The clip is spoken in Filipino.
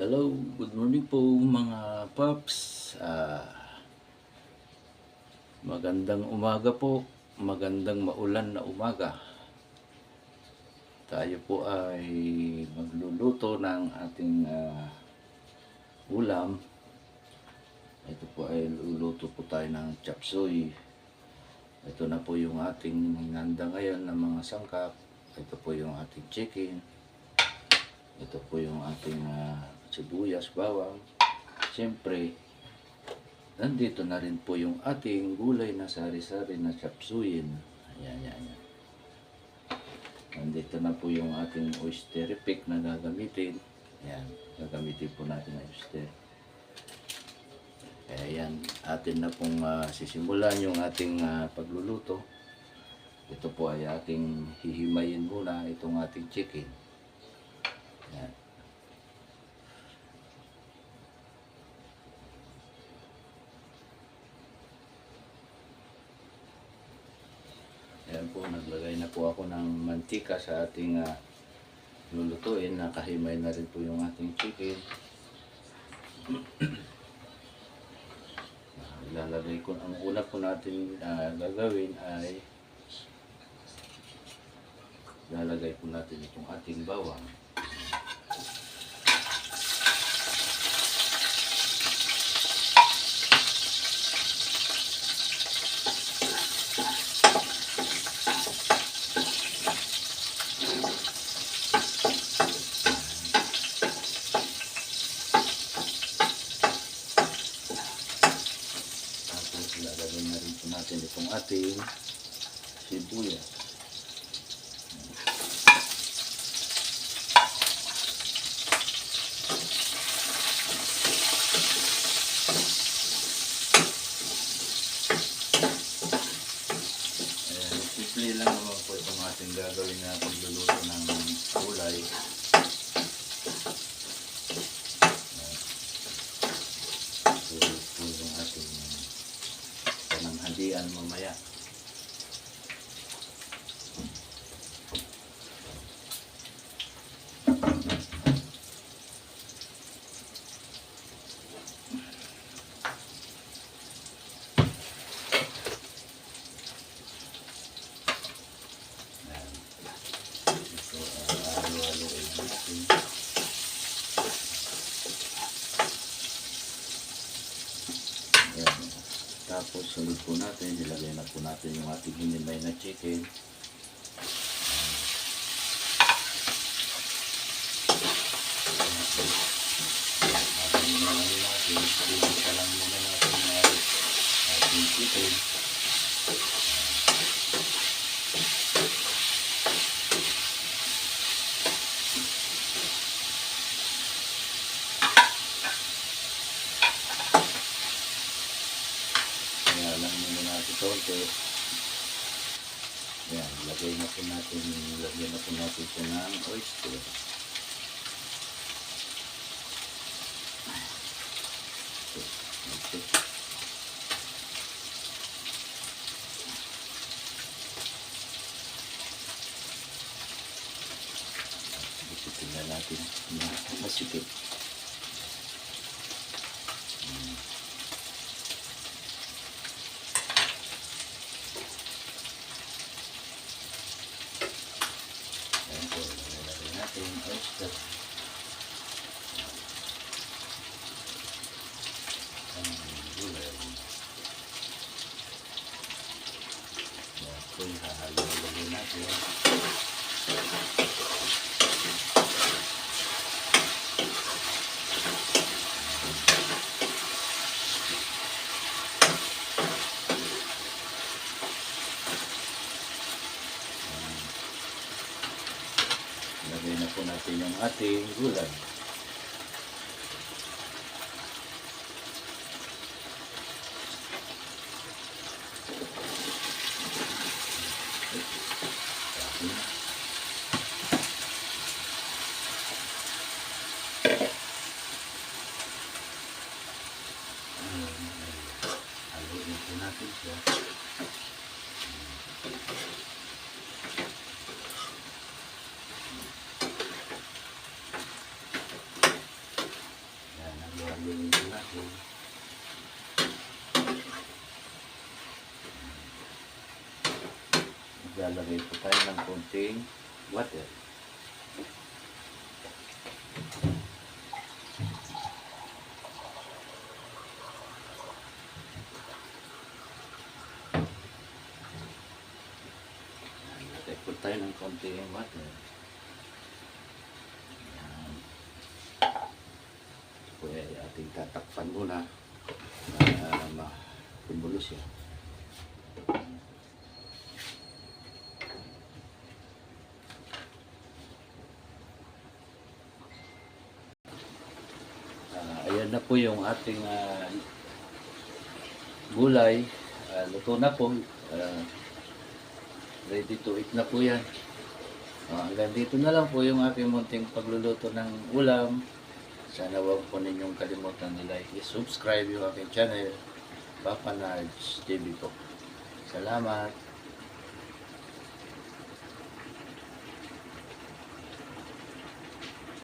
Hello, good morning po mga paps. Magandang umaga po, magandang maulan na umaga. Tayo po ay magluluto ng ating ulam. Ito po ay luluto po tayo ng chop suey. Ito na po yung ating hinanda ngayon ng mga sangkap. Ito po yung ating chicken. Ito po yung ating sibuyas, bawang. Siyempre, nandito na rin po yung ating gulay na sari-sari na chapsuyin. Ayan. Nandito na po yung ating oyster pick na gagamitin. Ayan, gagamitin po natin ang oyster. Kaya yan, atin na pong sisimulan yung ating pagluluto. Ito po ay ating hihimayin muna itong ating chicken. Ayan. Ayan po, naglagay na po ako ng mantika sa ating lulutuin. Nakahimay na rin po yung ating chicken. Ilalagay ko, ang una po natin gagawin ay ilalagay po natin itong ating bawang. Ilalagay na rin po natin itong ating sibuyas. Simple lang naman po itong ating gagawin na pagluluto ng gulay. Ito yung ating pananghalian mamaya. Tapos sunod po natin, ilagay na po natin yung ating hinimay na chicken. Isa lang muna natin yung ating chicken. Lang muna natin konti. Yan, lagyan na po natin siya ng oyster. Isipin na natin na masikip. Oyster. Ang gulay. Ito yung hahalo-halo natin. Lagay na po natin yung ating gulay. Haluin po natin siya. Haluin din natin. Maglalagay po tayo ng konting water. Lagay po tayo ng konting water. Yan. Ito ay ating tatakpan muna para makumulo siya. Ayan na po yung ating gulay. Luto na po. Ready to eat na po yan. Hanggang dito na lang po yung aking munting pagluluto ng ulam. Sana huwag po ninyong kalimutan like, subscribe yung aking channel, Papa Nards TV po. Salamat!